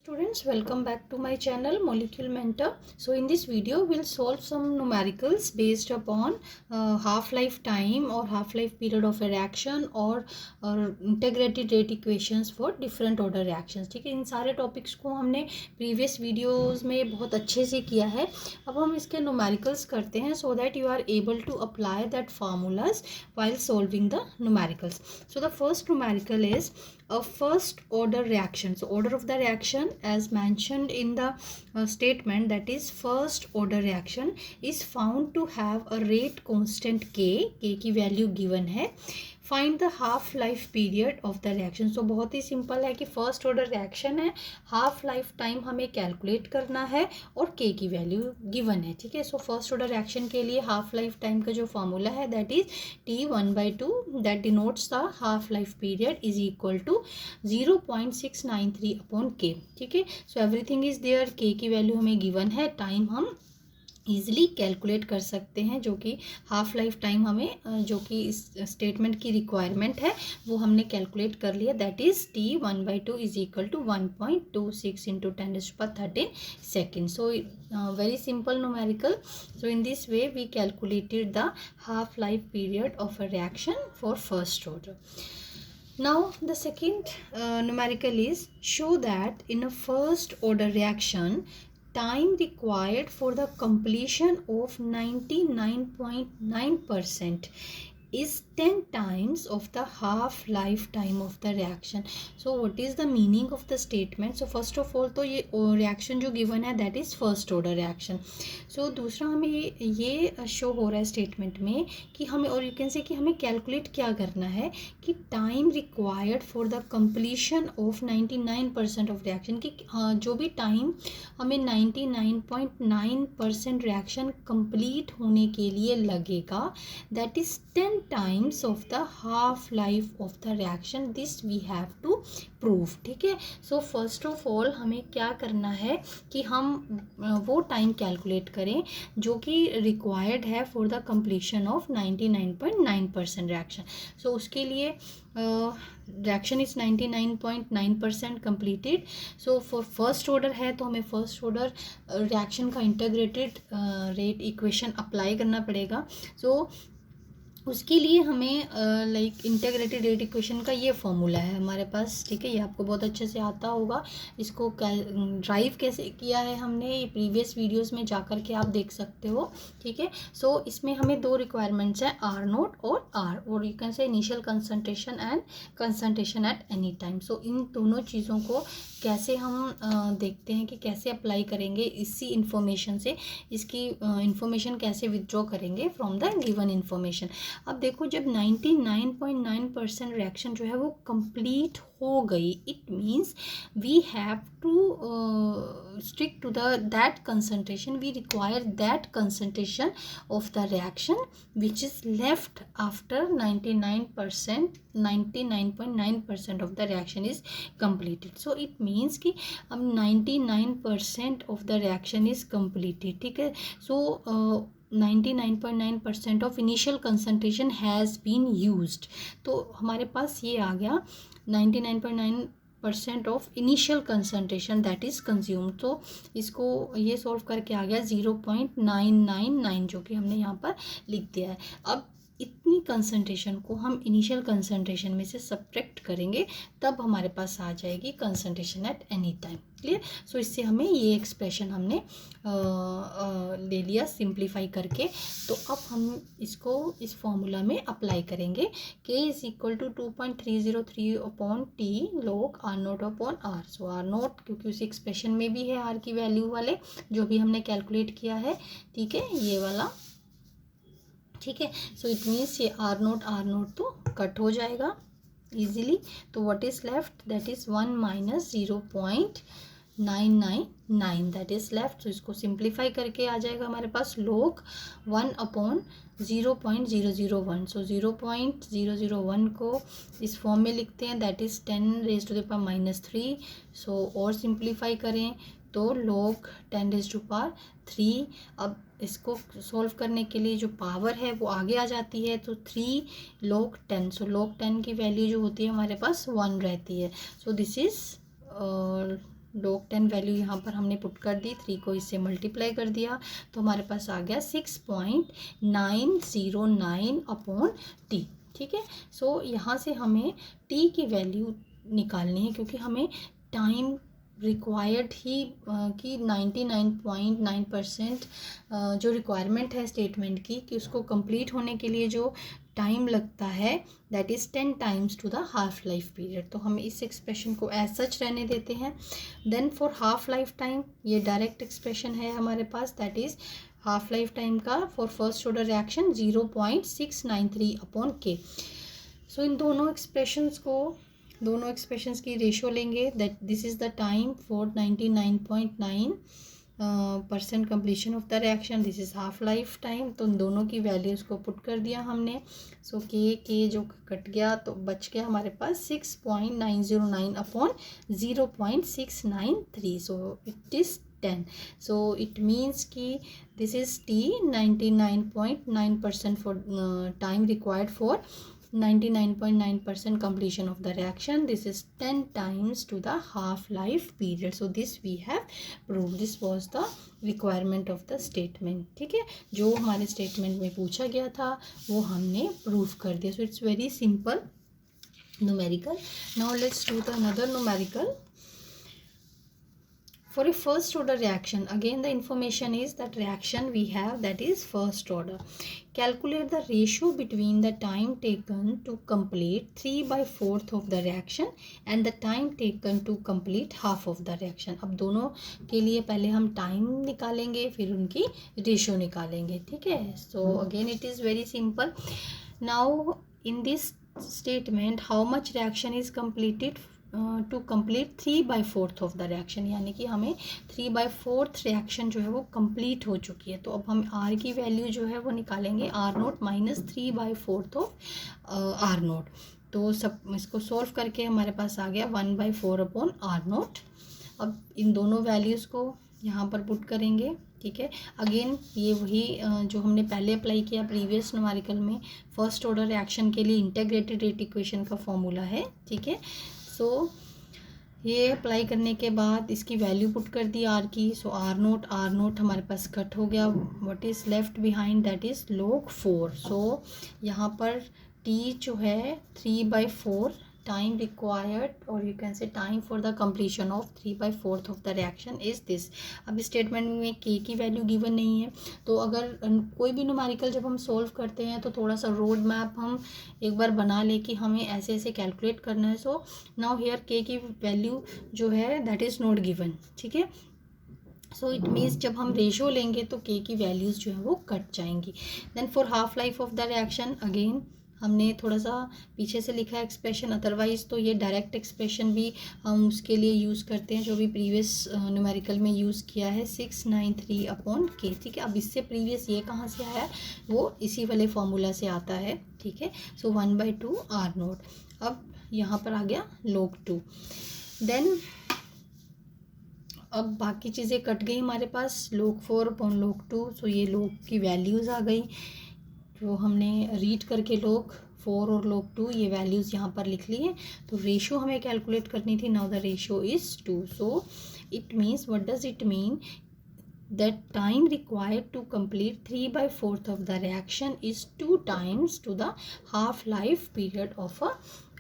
Students, welcome back to my channel Molecule Mentor. So in this video we'll solve some numericals based upon half-life time or half-life period of a reaction or integrated rate equations for different order reactions. ठीक है, इन सारे topics को हमने previous videos में बहुत अच्छे से किया है. अब हम इसके numericals करते हैं so that you are able to apply that formulas while solving the numericals. So the first numerical is a first order reaction. So order of the reaction as mentioned in the statement, that is first order reaction is found to have a rate constant k की value given है. Find the half life period of the reaction. So बहुत ही simple है कि first order reaction है, half life time हमें calculate करना है और के की वैल्यू गिवन है. ठीक है, सो फर्स्ट ऑर्डर रिएक्शन के लिए हाफ लाइफ टाइम का जो फॉर्मूला है that is T1/2 that denotes the half life period is equal to 0.693/K. ठीक है, सो एवरीथिंग इज देयर. के की वैल्यू हमें गिवन है, टाइम हम ईजिली कैलकुलेट कर सकते हैं, जो कि हाफ लाइफ टाइम हमें जो कि इस स्टेटमेंट की रिक्वायरमेंट है वो हमने कैलकुलेट कर लिया. That is T1/2 is equal to 1.26 into 10⁻13 second. So very simple numerical. So in this way we calculated the half life period of a reaction for first order. Now the second numerical is show that in a first order reaction time required for the completion of 99.9% is 10 times of the half lifetime of the reaction. So what is the meaning of the statement? So first of all तो ये reaction जो given है that is first order reaction. So दूसरा हमें ये show हो रहा है स्टेटमेंट में कि हमें, और यू कैन से कि हमें कैलकुलेट क्या करना है कि time required for the completion of 99% of reaction, कि जो भी टाइम हमें 99.9% रिएक्शन कंप्लीट होने के लिए लगेगा that is 10 times of the half life of the reaction. This we have to prove. ठीक है, सो फर्स्ट ऑफ ऑल हमें क्या करना है कि हम वो टाइम कैलकुलेट करें जो कि रिक्वायर्ड है for the completion of 99.9% reaction. So उसके लिए reaction is 99.9% completed. So for first order है तो हमें फर्स्ट ऑर्डर रिएक्शन का इंटीग्रेटेड रेट इक्वेशन अप्लाई करना पड़ेगा. सो उसके लिए हमें लाइक इंटीग्रेटेड रेट इक्वेशन का ये फॉर्मूला है हमारे पास. ठीक है, ये आपको बहुत अच्छे से आता होगा. इसको ड्राइव कैसे किया है हमने ये प्रीवियस वीडियोस में जाकर के आप देख सकते हो. ठीक है, सो इसमें हमें दो रिक्वायरमेंट्स हैं, R0 और R, और you can say initial concentration and concentration at any time. So इन दोनों चीज़ों को कैसे हम देखते हैं कि कैसे अप्लाई करेंगे इसी इंफॉर्मेशन से, इसकी इंफॉर्मेशन कैसे विथड्रॉ करेंगे फ्रॉम द गिवन इंफॉर्मेशन. अब देखो, जब 99.9% रिएक्शन जो है वो कंप्लीट हो गई, it means we have to stick to that concentration. We require that concentration of the reaction which is left after 99.9% of the reaction is completed. So it means कि अब 99% of the reaction is completed. ठीक है, so 99.9% of initial concentration has been used. तो हमारे पास ये आ गया 99.9% of initial concentration that is consume. तो इसको ये सॉल्व करके आ गया 0.999 जो कि हमने यहाँ पर लिख दिया है. अब इतनी कंसंट्रेशन को हम इनिशियल कंसंट्रेशन में से सब्ट्रैक्ट करेंगे तब हमारे पास आ जाएगी concentration at any time. Clear? So इससे हमें ये एक्सप्रेशन हमने ले लिया सिंप्लीफाई करके. तो अब हम इसको इस फॉर्मूला में अप्लाई करेंगे. K is equal to 2.303/T log R0/R. So R0 क्योंकि उस एक्सप्रेशन में भी है R की वैल्यू वाले जो भी हमने कैलकुलेट किया है. ठीक है, ये वाला. ठीक है, सो इट मीन्स ये R0 तो कट हो जाएगा इजीली. तो what is left that is 1 minus 0.999 that is left. तो इसको सिंप्लीफाई करके आ जाएगा हमारे पास log 1/0.001. सो 0.001 को इस फॉर्म में लिखते हैं दैट इज 10⁻³ सो और सिंप्लीफाई करें तो log 10⁻3. अब इसको सॉल्व करने के लिए जो पावर है वो आगे आ जाती है, तो 3 log 10. सो log 10 की वैल्यू जो होती है हमारे पास 1 रहती है. So this is log 10 value यहाँ पर हमने पुट कर दी, 3 को इससे मल्टीप्लाई कर दिया तो हमारे पास आ गया 6.909 अपॉन टी। ठीक है, सो यहाँ से हमें टी की वैल्यू निकालनी है क्योंकि हमें टाइम रिक्वायर्ड ही कि 99.9% जो रिक्वायरमेंट है स्टेटमेंट की कि उसको कंप्लीट होने के लिए जो टाइम लगता है that is 10 times to the half life period. तो हम इस एक्सप्रेशन को एज सच रहने देते हैं। Then for half life time ये डायरेक्ट एक्सप्रेशन है हमारे पास, that is half life time का for first order reaction 0.693 upon k. So इन दोनों एक्सप्रेशंस की रेशियो लेंगे, that this is the time for 99.9% completion of the reaction, this is half life time. तो इन दोनों की वैल्यूज़ को पुट कर दिया हमने। सो के जो कट गया तो बच गया हमारे पास 6.909 upon 0.693, so it is 10। So it means कि this is T 99.9% for time required for 99.9% completion of the reaction. This is 10 times to the half life period. So this we have proved. This was the requirement of the statement. ठीक है, जो हमारे statement में पूछा गया था वो हमने प्रूव कर दिया. So it's very simple numerical. Now let's do the another numerical. For a first order reaction, again the information is that reaction we have that is first order. Calculate the ratio between the time taken to complete 3/4 of the reaction and the time taken to complete half of the reaction. अब दोनों के लिए पहले हम time निकालेंगे फिर उनकी ratio निकालेंगे. ठीक है, so again it is very simple. Now in this statement how much reaction is completed to complete 3/4 of the reaction, यानी कि हमें 3/4 रिएक्शन जो है वो कंप्लीट हो चुकी है. तो अब हम आर की वैल्यू जो है वो निकालेंगे R0 माइनस 3/4 ऑफ R0. तो सब इसको सॉल्व करके हमारे पास आ गया 1/4 अपॉन R0. अब इन दोनों वैल्यूज़ को यहाँ पर पुट करेंगे. ठीक है, अगेन ये वही जो हमने पहले अप्लाई किया प्रीवियस न्यूमेरिकल में, फर्स्ट ऑर्डर रिएक्शन के लिए इंटीग्रेटेड रेट इक्वेशन का फॉर्मूला है. ठीक है, सो ये अप्लाई करने के बाद इसकी वैल्यू पुट कर दी आर की. सो R0 हमारे पास कट हो गया. What is left behind that is log 4. सो यहाँ पर टी जो है 3/4 टाइम रिक्वायर्ड और यू कैन से time for the completion of 3/4 of the reaction is this. अब स्टेटमेंट में के की वैल्यू गिवन नहीं है, तो अगर कोई भी न्यूमेरिकल जब हम सॉल्व करते हैं तो थोड़ा सा रोड मैप हम एक बार बना ले कि हमें ऐसे ऐसे कैलकुलेट करना है. सो नाउ हियर के की वैल्यू जो है दैट इज़ नॉट गिवन. ठीक है, सो इट मीन्स जब हम रेशियो लेंगे तो के की वैल्यूज़ जो है वो कट जाएंगी. Then for half life of the reaction again हमने थोड़ा सा पीछे से लिखा है एक्सप्रेशन, अदरवाइज़ तो ये डायरेक्ट एक्सप्रेशन भी हम उसके लिए यूज़ करते हैं जो भी प्रीवियस न्यूमेरिकल में यूज़ किया है 693 अपॉन के. ठीक है, अब इससे प्रीवियस ये कहाँ से आया, वो इसी वाले फॉर्मूला से आता है. ठीक है, सो 1/2 R0. अब यहाँ पर आ गया log 2. देन अब बाकी चीज़ें कट गई हमारे पास, log 4 अपॉन log 2. सो ये log की वैल्यूज़ आ गई जो हमने रीड करके log 4 और log 2 ये वैल्यूज़ यहाँ पर लिख ली है. तो रेशियो हमें कैलकुलेट करनी थी. Now the ratio is 2. So it means what does it mean that time required to complete 3/4 of the reaction is 2 times to the half life period of a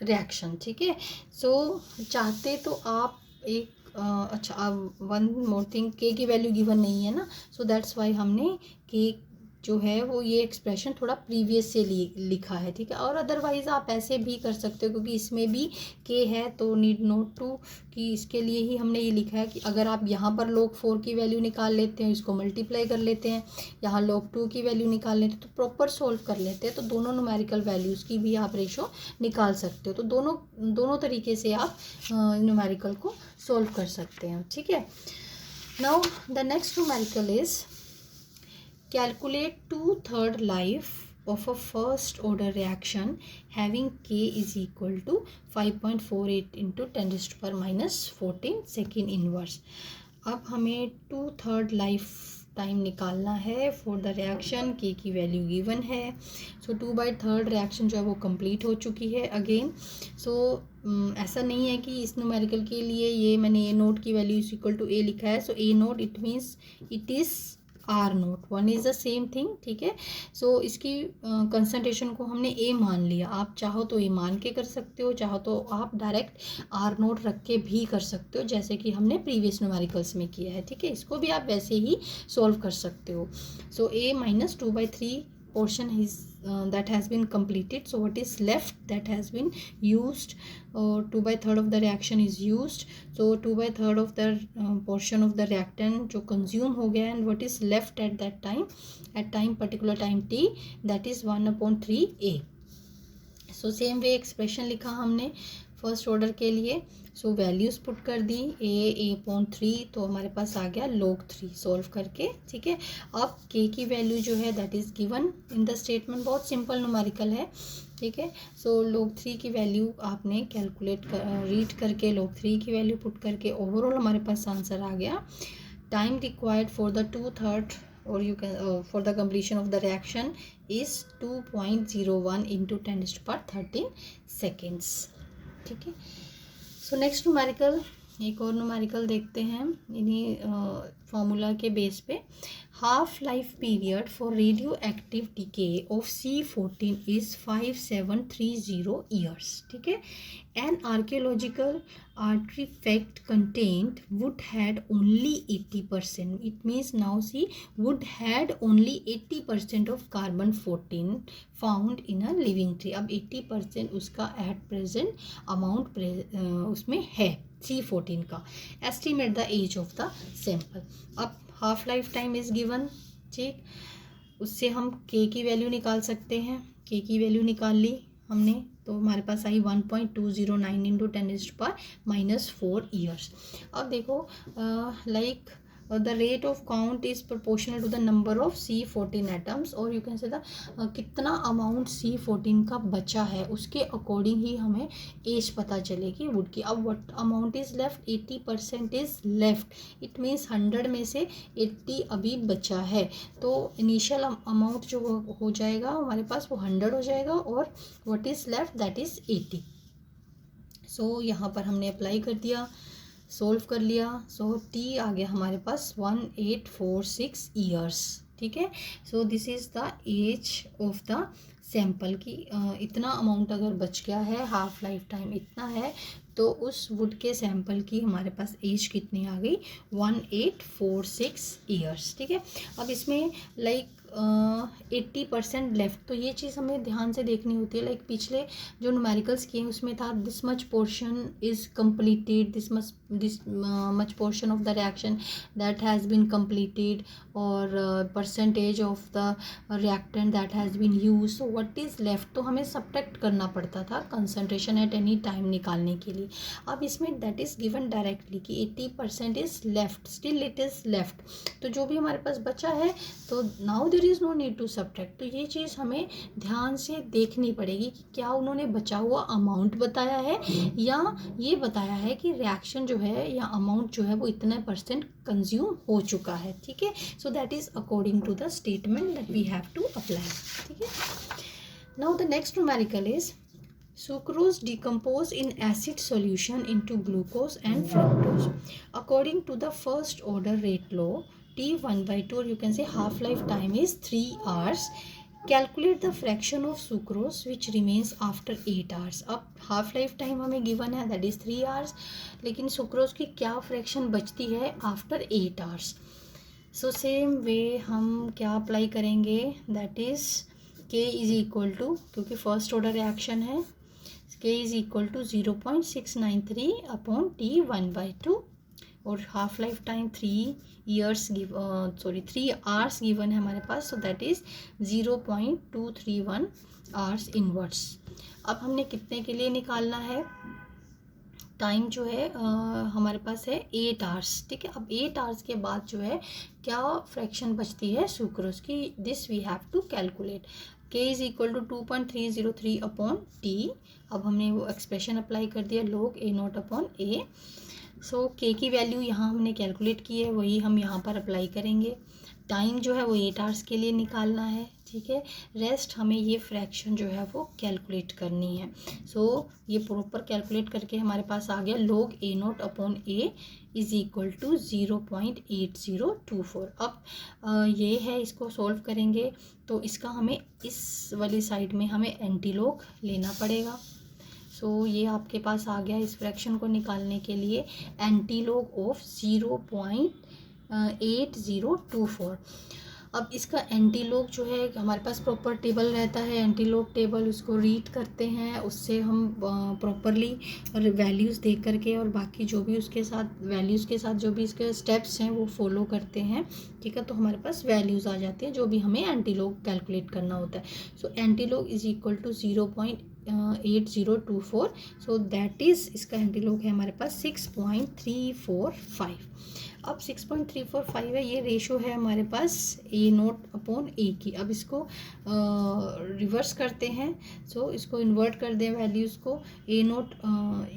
reaction. ठीक है, सो चाहते तो आप एक अच्छा अब वन मोर थिंग, के की वैल्यू गिवन नहीं है ना, सो दैट्स वाई हमने के जो है वो ये एक्सप्रेशन थोड़ा प्रीवियस से लिखा है. ठीक है, और अदरवाइज़ आप ऐसे भी कर सकते हो क्योंकि इसमें भी के है तो नीड नोट टू कि इसके लिए ही हमने ये लिखा है कि अगर आप यहाँ पर log 4 की वैल्यू निकाल लेते हैं, इसको मल्टीप्लाई कर लेते हैं, यहाँ log 2 की वैल्यू निकाल लेते हैं तो प्रॉपर सॉल्व कर लेते हैं तो दोनों न्यूमेरिकल वैल्यूज़ की भी आप रेशो निकाल सकते हो. तो दोनों तरीके से आप न्यूमेरिकल को सॉल्व कर सकते हैं. ठीक है, now the next numerical is calculate 2/3 life of a first order reaction having K is equal to 5.48 into 10⁻⁻14 second inverse. अब हमें 2/3 लाइफ टाइम निकालना है फॉर द रिएक्शन, के की वैल्यू गिवन है। सो 2/3 रिएक्शन जो है वो कंप्लीट हो चुकी है अगेन। सो ऐसा नहीं है कि इस न्यूमेरिकल के लिए ये मैंने ए नोट की value is equal to A लिखा है। So A naught it means it is R naught, one is the same thing, ठीक है। सो इसकी कंसंट्रेशन को हमने ए मान लिया। आप चाहो तो ए मान के कर सकते हो, चाहो तो आप डायरेक्ट आर नोट रख के भी कर सकते हो, जैसे कि हमने प्रीवियस न्यूमेरिकल्स में किया है, ठीक है। इसको भी आप वैसे ही सॉल्व कर सकते हो। सो ए minus 2/3 portion is that has been completed. So what is left that has been used, 2/3 of the reaction is used. So 2/3 of the portion of the reactant जो consume हो गया, and what is left at that time, at time particular time t, that is 1/3 A. So same way expression लिखा हमने first order के लिए। सो values put कर दी, a/3, तो हमारे पास आ गया log 3 सॉल्व करके, ठीक है। अब k की वैल्यू जो है that is given in the statement, बहुत सिंपल न्यूमेरिकल है, ठीक है। सो log 3 की वैल्यू आपने कैलकुलेट रीड करके log 3 की वैल्यू पुट करके ओवरऑल हमारे पास आंसर आ गया। Time required for the 2/3 or you can for the completion of the reaction is 2.01 into 10⁻13 seconds, ठीक है। सो नेक्स्ट न्यूमेरिकल, एक और न्यूमेरिकल देखते हैं इन्हीं फॉर्मूला के बेस पे। Half life period for radio active DK of C14 is 5730 years, ठीक है। N archaeological artifact contained wood had only 80%. It means now see, wood had only 80% of carbon 14 found in a living tree. अब 80% उसका at present amount उसमें है C14 का। Estimate the age of the sample. अब half life time is given, ठीक। उससे हम K की वैल्यू निकाल सकते हैं। K की वैल्यू निकाल ली हमने, तो हमारे पास आई 1.209 इंटू 10⁻⁻4 ईयर्स। अब देखो like the rate of count is proportional to the number of C14 atoms, और यू कैन से द कितना अमाउंट C14 का बचा है उसके अकॉर्डिंग ही हमें एज पता चलेगी वुड की। अब what amount is left, 80% is left, it means 100 में से 80 अभी बचा है। तो इनिशियल अमाउंट जो हो जाएगा हमारे पास वो 100 हो जाएगा, और what is left that is 80। सो यहाँ पर हमने अप्लाई कर दिया, सोल्व कर लिया। सो टी आ गया हमारे पास 1846 ईयर्स, ठीक है। So this is the age of the sample की इतना अमाउंट अगर बच गया है, हाफ लाइफ टाइम इतना है, तो उस वुड के सैंपल की हमारे पास एज कितनी आ गई, 1846 ईयर्स, ठीक है। अब इसमें लाइक 80% लेफ्ट, तो ये चीज़ हमें ध्यान से देखनी होती है। लाइक पिछले जो न्यूमेरिकल्स किए उसमें था this much portion is completed, this much portion of the reaction that has been completed, और percentage of the reactant that has been use. So what is left, तो हमें सब्ट्रैक्ट करना पड़ता था कंसंट्रेशन एट एनी टाइम निकालने के लिए। अब इसमें दैट इज़ गिवन डायरेक्टली कि 80% is left, still it is left, तो जो भी हमारे पास बचा है, तो now there is no need to subtract. तो ये चीज़ हमें ध्यान से देखनी पड़ेगी कि क्या उन्होंने बचा हुआ अमाउंट बताया है, या ये बताया है कि रिएक्शन जो है या अमाउंट जो है वो इतने % कंज्यूम हो चुका है, ठीक है। So that is according to the statement that we have to apply, ठीक है। Now the next numerical is sucrose decompose in acid solution into glucose and fructose according to the first order rate law T1/2, or you can say half life time is 3 hours. Calculate the fraction of sucrose which remains after 8 hours. अब half life time हमें given है that is 3 hours, लेकिन sucrose की क्या fraction बचती है after 8 hours। So same way हम क्या अप्लाई करेंगे, that is K is equal to, क्योंकि फर्स्ट ऑर्डर रिएक्शन है, K is equal to 0.693 upon T1/2, और half life time 3 hours given है हमारे पास, so that is 0.231 hours inverse. अब हमने कितने के लिए निकालना है, टाइम जो है हमारे पास है 8 hours, ठीक है। अब 8 hours के बाद जो है क्या फ्रैक्शन बचती है सुक्रोज की, this we have to calculate. K is equal to 2.303 upon T। अब हमने वो एक्सप्रेशन अप्लाई कर दिया, log A0 अपॉन A। सो के की वैल्यू यहाँ हमने कैलकुलेट की है, वही हम यहाँ पर अप्लाई करेंगे। टाइम जो है वो 8 आवर्स के लिए निकालना है, ठीक है। रेस्ट हमें ये फ्रैक्शन जो है वो कैलकुलेट करनी है। सो ये प्रॉपर कैलकुलेट करके हमारे पास आ गया log A0 upon A is equal to 0.8024। अब ये है, इसको सॉल्व करेंगे तो इसका हमें इस वाली साइड में हमें एंटीलॉग लेना पड़ेगा। सो ये आपके पास आ गया। इस फ्रैक्शन को निकालने के लिए एंटीलॉग ऑफ 0.8024। अब इसका एंटीलॉग जो है हमारे पास प्रॉपर टेबल रहता है, एंटीलॉग टेबल, उसको रीड करते हैं, उससे हम प्रॉपरली वैल्यूज़ देख करके और बाकी जो भी उसके साथ वैल्यूज़ के साथ जो भी इसके स्टेप्स हैं वो फॉलो करते हैं, ठीक है। तो हमारे पास वैल्यूज़ आ जाती हैं जो भी हमें एंटीलॉग कैलकुलेट करना होता है। So antilog is equal to 0.8024। So that is, इसका एंटीलॉग है हमारे पास 6.345। अब 6.345 है, ये रेशो है हमारे पास A0 अपॉन A की। अब इसको रिवर्स करते हैं। सो इसको इन्वर्ट कर दें वैल्यूज़ को। A0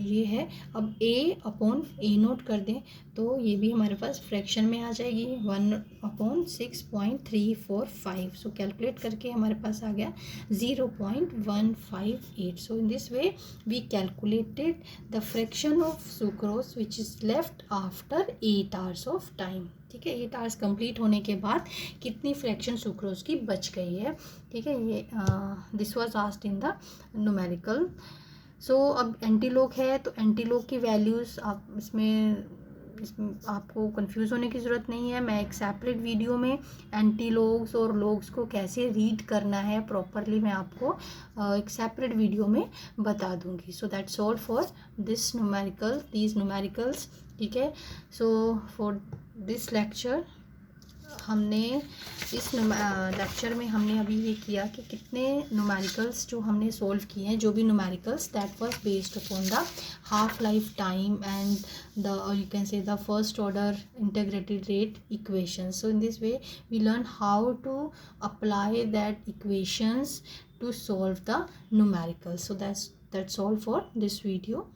ये है, अब A अपॉन A0 कर दें तो ये भी हमारे पास फ्रैक्शन में आ जाएगी 1/6.345। सो कैलकुलेट करके हमारे पास आ गया 0.158। So in this way we calculated the fraction of sucrose which is left after 8 hours of time, ठीक है। 8 आवर्स कंप्लीट होने के बाद कितनी फ्रैक्शन सुक्रोज की बच गई है, ठीक है। ये this was asked in the numerical. So अब एंटीलॉग है तो एंटीलॉग की वैल्यूज़ आप इसमें आपको कंफ्यूज होने की ज़रूरत नहीं है। मैं एक सेपरेट वीडियो में एंटीलॉग्स और लॉग्स को कैसे रीड करना है प्रॉपरली मैं आपको एक सेपरेट वीडियो में बता दूंगी। So that's all for this these numericals, ठीक है। सो फॉर दिस लेक्चर हमने इस लेक्चर में हमने अभी ये किया कि कितने न्यूमेरिकल्स जो हमने सोल्व किए हैं, जो भी numericals that was based upon the half life time and the you can say the first order integrated rate equation. So in this way we learn how to apply that equations to solve the numericals. So that's all for this video.